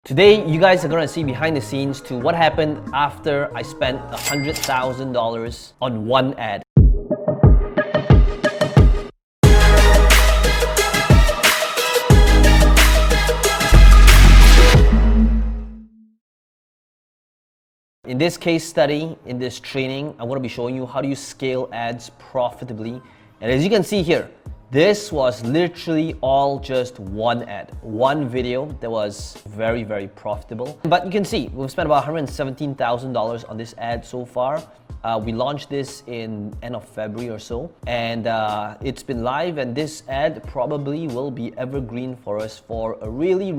Today, you guys are gonna see behind the scenes to what happened after I spent $100,000 on one ad. In this case study, in this training, I'm going to be showing you how do you scale ads profitably. And as you can see here, this was literally all just one ad, one video that was very, very profitable. But you can see we've spent about $117,000 on this ad so far. We launched this in end of February or so, and it's been live, and this ad probably will be evergreen for us for a really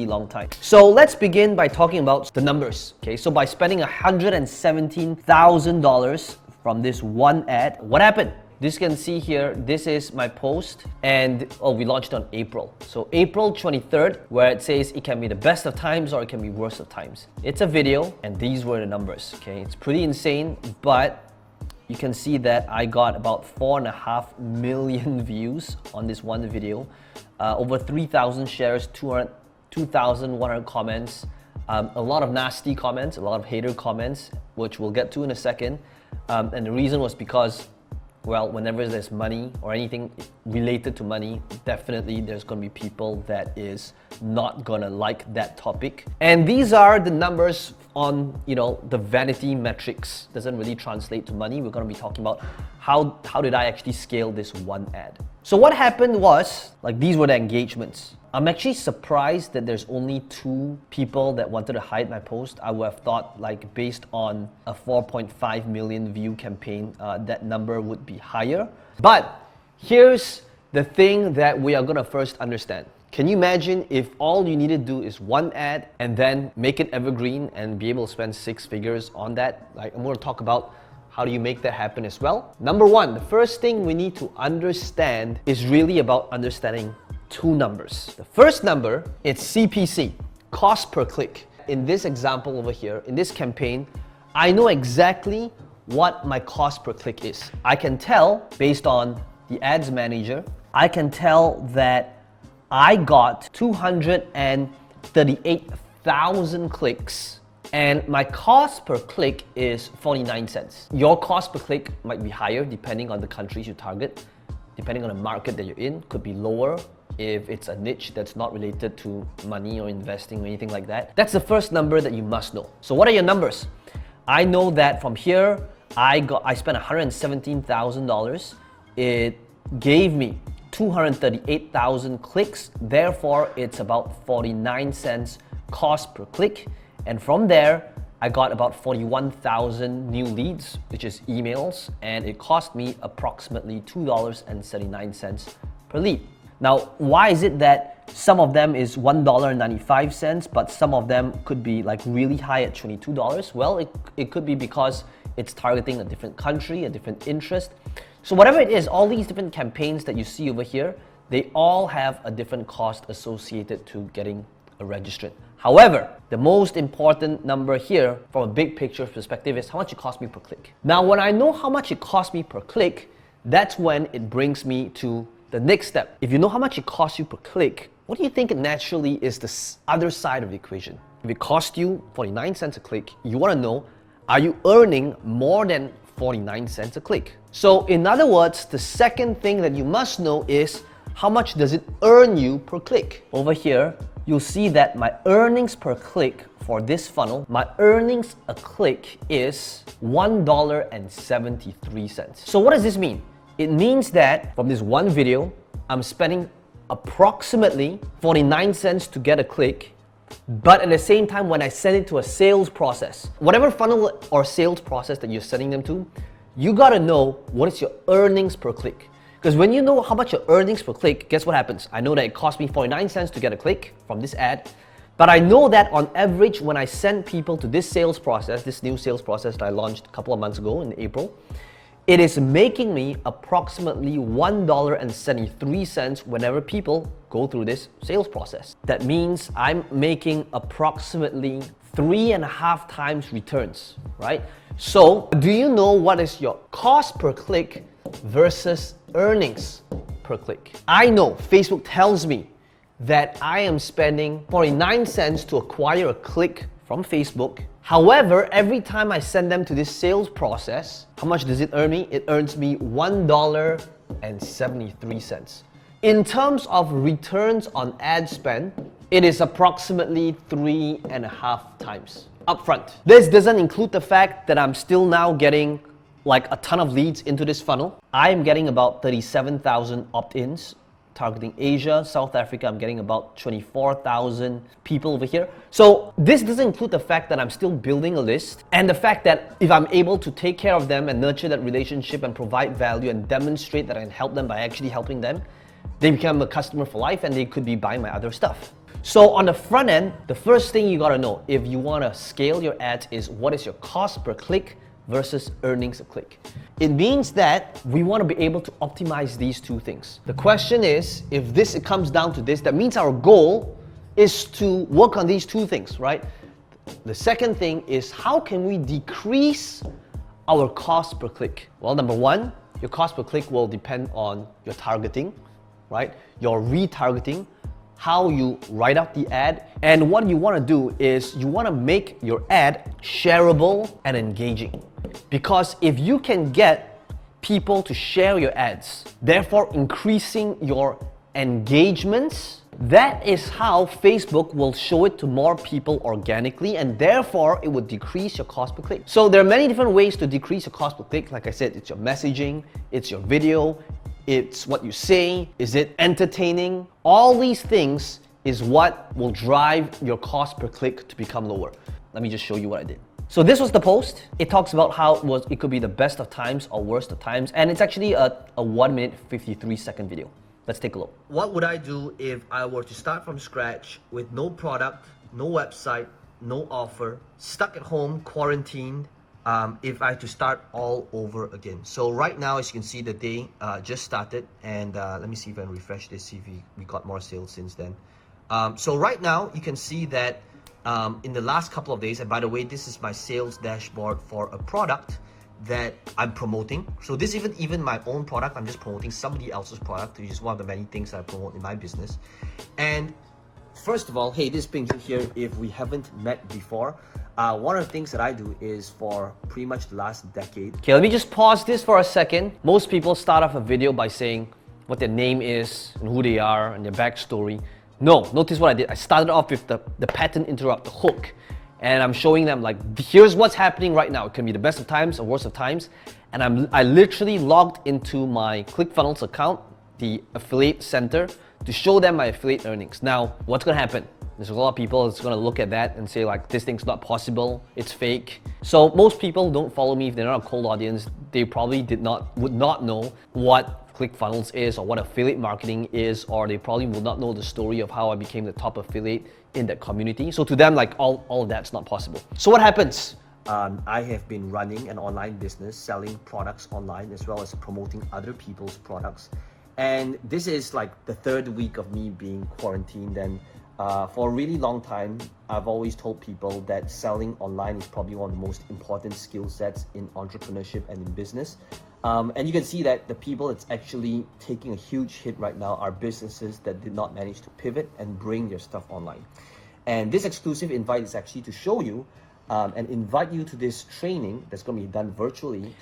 long time. So let's begin by talking about the numbers. Okay, so by spending $117,000 from this one ad, what happened? This you can see here, this is my post, and we launched on April. So April 23rd, where it says it can be the best of times or it can be worst of times. It's a video, and these were the numbers, okay? It's pretty insane, but you can see that I got about 4.5 million views on this one video, over 3,000 shares, 2,100 comments, a lot of nasty comments, a lot of hater comments, which we'll get to in a second. And the reason was because, well, whenever there's money or anything related to money, definitely there's gonna be people that is not gonna like that topic. And these are the numbers on, the vanity metrics. Doesn't really translate to money. We're gonna be talking about how did I actually scale this one ad. So what happened was, these were the engagements. I'm actually surprised that there's only 2 people that wanted to hide my post. I would have thought, based on a 4.5 million view campaign, that number would be higher. But here's the thing that we are gonna first understand. Can you imagine if all you need to do is one ad and then make it evergreen and be able to spend 6 figures on that? I'm gonna talk about how do you make that happen as well. Number one, the first thing we need to understand is really about understanding 2 numbers. The first number, it's CPC, cost per click. In this example over here, in this campaign, I know exactly what my cost per click is. I can tell based on the ads manager, I can tell that I got 238,000 clicks and my cost per click is 49 cents. Your cost per click might be higher depending on the countries you target, depending on the market that you're in, could be lower if it's a niche that's not related to money or investing or anything like that. That's the first number that you must know. So what are your numbers? I know that from here, I spent $117,000. It gave me 238,000 clicks. Therefore, it's about 49 cents cost per click. And from there, I got about 41,000 new leads, which is emails, and it cost me approximately $2.79 per lead. Now, why is it that some of them is $1.95, but some of them could be really high at $22? Well, it could be because it's targeting a different country, a different interest. So whatever it is, all these different campaigns that you see over here, they all have a different cost associated to getting a registrant. However, the most important number here from a big picture perspective is how much it cost me per click. Now, when I know how much it cost me per click, that's when it brings me to the next step. If you know how much it costs you per click, what do you think naturally is the other side of the equation? If it cost you 49 cents a click, you want to know, are you earning more than 49 cents a click? So in other words, the second thing that you must know is how much does it earn you per click? Over here, you'll see that my earnings per click for this funnel, my earnings a click is $1.73. So what does this mean? It means that from this one video, I'm spending approximately 49 cents to get a click, but at the same time, when I send it to a sales process, whatever funnel or sales process that you're sending them to, you gotta know what is your earnings per click. Because when you know how much your earnings per click, guess what happens? I know that it cost me 49 cents to get a click from this ad, but I know that on average, when I send people to this sales process, this new sales process that I launched a couple of months ago in April, it is making me approximately $1.73 whenever people go through this sales process. That means I'm making approximately 3.5 times returns, right? So, do you know what is your cost per click versus earnings per click? I know Facebook tells me that I am spending 49 cents to acquire a click from Facebook. However, every time I send them to this sales process, how much does it earn me? It earns me $1.73. In terms of returns on ad spend, it is approximately 3.5 times upfront. This doesn't include the fact that I'm still now getting like a ton of leads into this funnel. I'm getting about 37,000 opt-ins targeting Asia, South Africa. I'm getting about 24,000 people over here. So this doesn't include the fact that I'm still building a list and the fact that if I'm able to take care of them and nurture that relationship and provide value and demonstrate that I can help them by actually helping them, they become a customer for life and they could be buying my other stuff. So on the front end, the first thing you gotta know if you wanna scale your ads is what is your cost per click versus earnings a click. It means that we want to be able to optimize these two things. The question is, if it comes down to this, that means our goal is to work on these two things, right? The second thing is how can we decrease our cost per click? Well, number one, your cost per click will depend on your targeting, right? Your retargeting, how you write out the ad, and what you want to do is you want to make your ad shareable and engaging. Because if you can get people to share your ads, therefore increasing your engagements, that is how Facebook will show it to more people organically, and therefore it would decrease your cost per click. So there are many different ways to decrease your cost per click. Like I said, it's your messaging, it's your video, it's what you say, is it entertaining? All these things is what will drive your cost per click to become lower. Let me just show you what I did. So this was the post. It talks about how it could be the best of times or worst of times, and it's actually a 1 minute 53 second video. Let's take a look. What would I do if I were to start from scratch with no product, no website, no offer, stuck at home, quarantined, if I had to start all over again? So right now, as you can see, the day just started, and let me see if I can refresh this, see if we got more sales since then. So right now, you can see that in the last couple of days, and by the way, this is my sales dashboard for a product that I'm promoting. So this isn't even my own product, I'm just promoting somebody else's product, which is one of the many things that I promote in my business. And first of all, hey, this brings you here if we haven't met before. One of the things that I do is for pretty much the last decade. Okay, let me just pause this for a second. Most people start off a video by saying what their name is and who they are and their backstory. No, notice what I did. I started off with the pattern interrupt, the hook. And I'm showing them like, here's what's happening right now. It can be the best of times or worst of times. And I literally logged into my ClickFunnels account, the affiliate center, to show them my affiliate earnings. Now, what's gonna happen? There's a lot of people that's gonna look at that and say like, this thing's not possible, it's fake. So most people don't follow me if they're not a cold audience. They probably would not know what ClickFunnels is or what affiliate marketing is, or they probably will not know the story of how I became the top affiliate in that community. So to them, like all of that's not possible. So what happens? I have been running an online business, selling products online as well as promoting other people's products. And this is like the third week of me being quarantined, and for a really long time, I've always told people that selling online is probably one of the most important skill sets in entrepreneurship and in business. And you can see that the people that's actually taking a huge hit right now are businesses that did not manage to pivot and bring their stuff online. And this exclusive invite is actually to show you and invite you to this training that's going to be done virtually.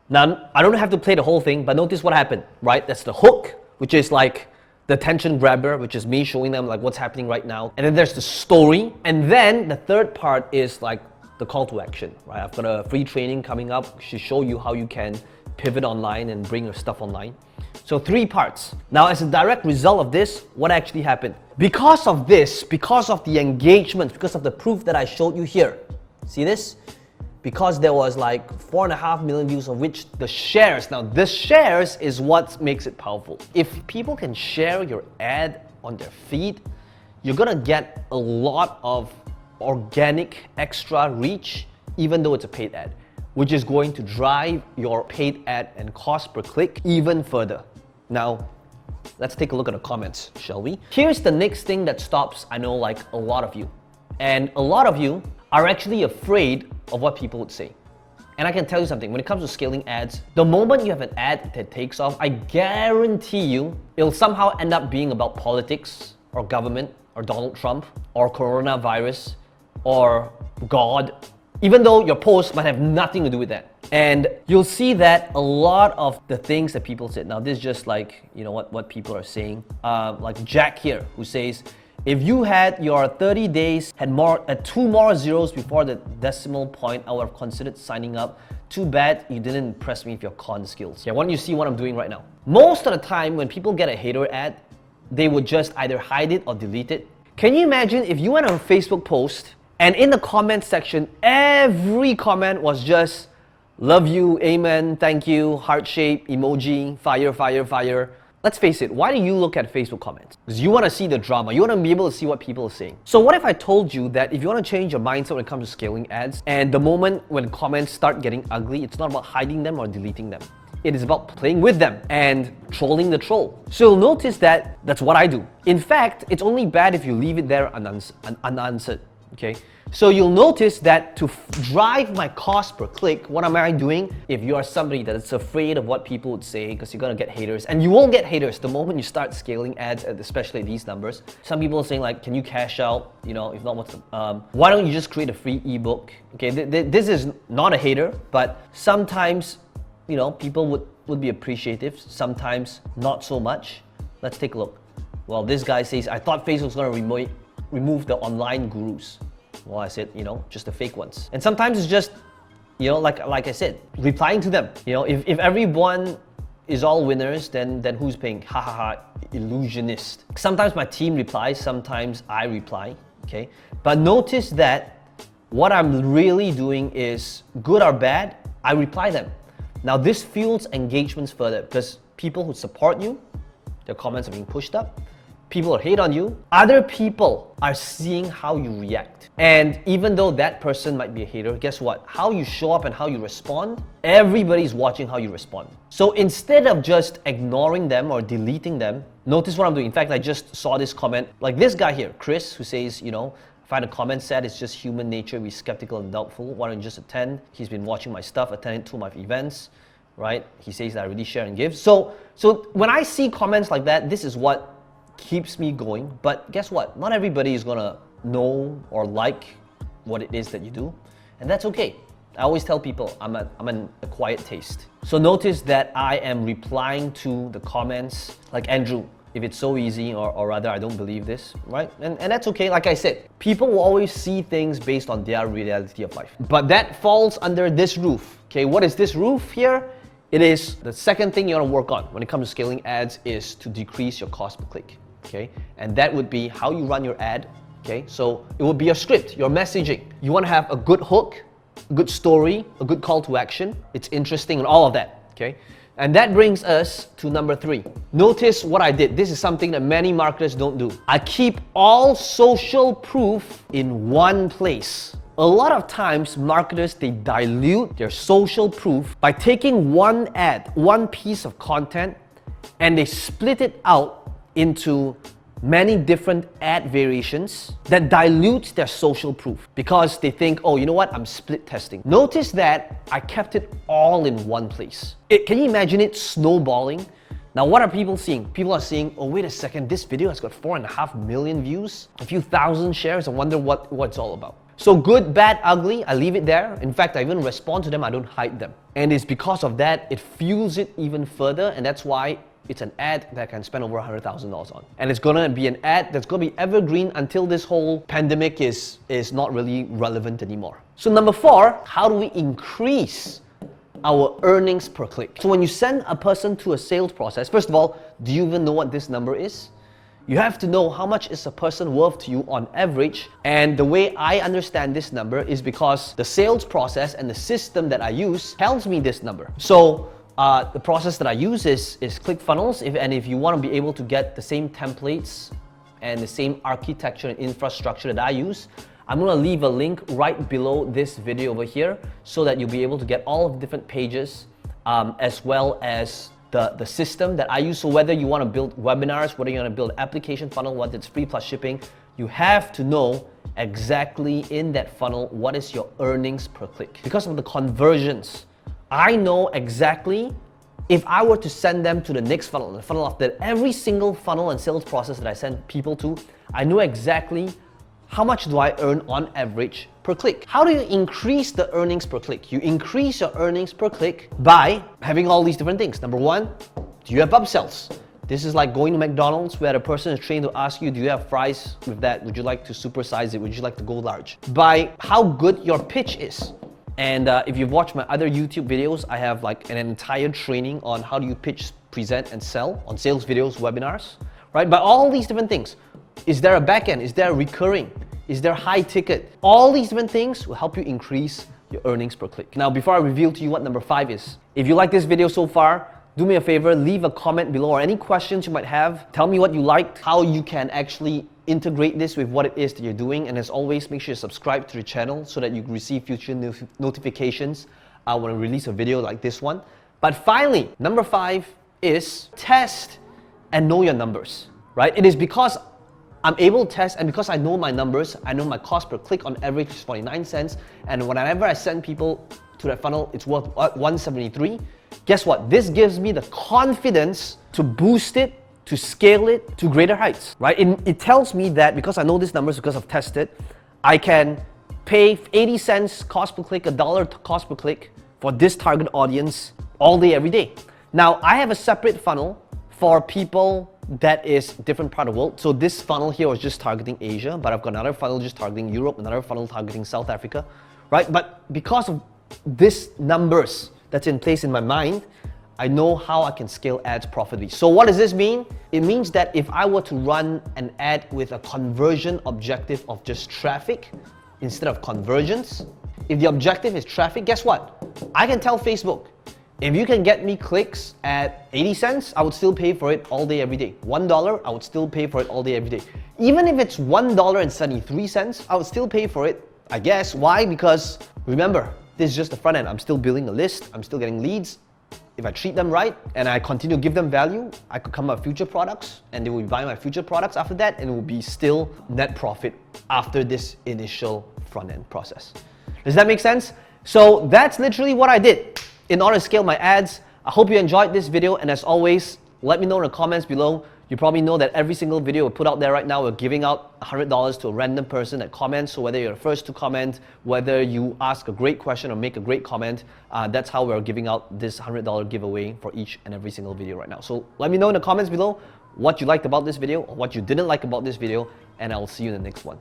Now, I don't have to play the whole thing, but notice what happened, right? That's the hook, which is like the attention grabber, which is me showing them like what's happening right now. And then there's the story. And then the third part is like the call to action, right? I've got a free training coming up to show you how you can pivot online and bring your stuff online. So 3 parts. Now, as a direct result of this, what actually happened? Because of this, because of the engagement, because of the proof that I showed you here, see this? Because there was like 4.5 million views, of which the shares, now the shares is what makes it powerful. If people can share your ad on their feed, you're gonna get a lot of organic extra reach, even though it's a paid ad, which is going to drive your paid ad and cost per click even further. Now, let's take a look at the comments, shall we? Here's the next thing that stops, I know, like a lot of you. And a lot of you are actually afraid of what people would say. And I can tell you something, when it comes to scaling ads, the moment you have an ad that takes off, I guarantee you, it'll somehow end up being about politics, or government or Donald Trump or coronavirus or God, even though your post might have nothing to do with that. And you'll see that a lot of the things that people said, now this is just like, you know, what people are saying. Like Jack here, who says, if you had your 30 days had two more zeros before the decimal point, I would have considered signing up. Too bad you didn't impress me with your con skills. Yeah, why don't you see what I'm doing right now? Most of the time when people get a hater ad, they would just either hide it or delete it. Can you imagine if you went on a Facebook post and in the comment section, every comment was just, love you, amen, thank you, heart shape, emoji, fire, fire, fire. Let's face it, why do you look at Facebook comments? Because you want to see the drama, you want to be able to see what people are saying. So what if I told you that if you want to change your mindset when it comes to scaling ads, and the moment when comments start getting ugly, it's not about hiding them or deleting them. It is about playing with them and trolling the troll. So you'll notice that that's what I do. In fact, it's only bad if you leave it there unanswered. Okay, so you'll notice that to drive my cost per click, what am I doing? If you are somebody that is afraid of what people would say because you're gonna get haters, and you won't get haters the moment you start scaling ads, especially at these numbers. Some people are saying like, can you cash out? You know, if not, what's the, why don't you just create a free ebook? Okay, this is not a hater, but sometimes, you know, people would be appreciative, sometimes not so much. Let's take a look. Well, this guy says, I thought Facebook was gonna remove the online gurus. Well, I said, you know, just the fake ones. And sometimes it's just, you know, like I said, replying to them. You know, if everyone is all winners, then who's paying? Ha ha ha, illusionist. Sometimes my team replies, sometimes I reply, okay? But notice that what I'm really doing is, good or bad, I reply them. Now this fuels engagements further because people who support you, their comments are being pushed up. People hate on you, other people are seeing how you react. And even though that person might be a hater, guess what? How you show up and how you respond, everybody's watching how you respond. So instead of just ignoring them or deleting them, notice what I'm doing. In fact, I just saw this comment, like this guy here, Chris, who says, you know, I find a comment said it's just human nature, be skeptical and doubtful. Why don't you just attend? He's been watching my stuff, attended to my events, right? He says that I really share and give. So when I see comments like that, this is what keeps me going. But guess what? Not everybody is gonna know or like what it is that you do, and that's okay. I always tell people I'm an acquired taste. So notice that I am replying to the comments like Andrew, if it's so easy, or rather I don't believe this, right? And that's okay. Like I said, people will always see things based on their reality of life. But that falls under this roof. Okay, what is this roof here? It is the second thing you want to work on when it comes to scaling ads is to decrease your cost per click. Okay, and that would be how you run your ad. Okay, so it would be your script, your messaging. You want to have a good hook, a good story, a good call to action. It's interesting and all of that. Okay, and that brings us to number 3. Notice what I did. This is something that many marketers don't do. I keep all social proof in one place. A lot of times marketers, they dilute their social proof by taking one ad, one piece of content, and they split it out into many different ad variations that dilutes their social proof because they think, oh, you know what, I'm split testing. Notice that I kept it all in one place. Can you imagine it snowballing? Now, what are people seeing? People are seeing, oh, wait a second, this video has got 4.5 million views, a few thousand shares. I wonder what it's all about. So good, bad, ugly, I leave it there. In fact, I even respond to them, I don't hide them. And it's because of that, it fuels it even further, and that's why it's an ad that I can spend over $100,000 on. And it's gonna be an ad that's gonna be evergreen until this whole pandemic is not really relevant anymore. So number 4, how do we increase our earnings per click? So when you send a person to a sales process, first of all, do you even know what this number is? You have to know how much is a person worth to you on average. And the way I understand this number is because the sales process and the system that I use tells me this number. So the process that I use is ClickFunnels, and if you want to be able to get the same templates and the same architecture and infrastructure that I use, I'm going to leave a link right below this video over here so that you'll be able to get all of the different pages as well as the system that I use. So whether you want to build webinars, whether you want to build an application funnel, whether it's free plus shipping, you have to know exactly in that funnel what is your earnings per click because of the conversions. I know exactly if I were to send them to the next funnel, the funnel after that, every single funnel and sales process that I send people to, I know exactly how much do I earn on average per click. How do you increase the earnings per click? You increase your earnings per click by having all these different things. Number one, do you have upsells? This is like going to McDonald's where the person is trained to ask you, do you have fries with that? Would you like to supersize it? Would you like to go large? By how good your pitch is. And if you've watched my other YouTube videos, I have like an entire training on how do you pitch, present, and sell on sales videos, webinars, right? By all these different things. Is there a backend? Is there a recurring? Is there high ticket? All these different things will help you increase your earnings per click. Now, before I reveal to you what number 5 is, if you like this video so far, do me a favor, leave a comment below or any questions you might have. Tell me what you liked, how you can actually integrate this with what it is that you're doing. And as always, make sure you subscribe to the channel so that you receive future notifications when I release a video like this one. But finally, number 5 is test and know your numbers, right? It is because I'm able to test and because I know my numbers, I know my cost per click on average is 49 cents. And whenever I send people to that funnel, it's worth 173. Guess what? This gives me the confidence to boost it, to scale it to greater heights, right? It tells me that because I know these numbers, because I've tested, I can pay 80 cents cost per click, $1 cost per click for this target audience all day, every day. Now, I have a separate funnel for people that is different part of the world. So this funnel here was just targeting Asia, but I've got another funnel just targeting Europe, another funnel targeting South Africa, right? But because of these numbers that's in place in my mind, I know how I can scale ads profitably. So what does this mean? It means that if I were to run an ad with a conversion objective of just traffic instead of conversions, if the objective is traffic, guess what? I can tell Facebook, if you can get me clicks at 80 cents, I would still pay for it all day, every day. $1, I would still pay for it all day, every day. Even if it's $1.73, I would still pay for it, I guess. Why? Because remember, this is just the front end. I'm still building a list. I'm still getting leads. If I treat them right and I continue to give them value, I could come up with future products and they will buy my future products after that, and it will be still net profit after this initial front end process. Does that make sense? So that's literally what I did in order to scale my ads. I hope you enjoyed this video, and as always, let me know in the comments below. You probably know that every single video we put out there right now, we're giving out $100 to a random person that comments. So whether you're the first to comment, whether you ask a great question or make a great comment, that's how we're giving out this $100 giveaway for each and every single video right now. So let me know in the comments below what you liked about this video or what you didn't like about this video, and I'll see you in the next one.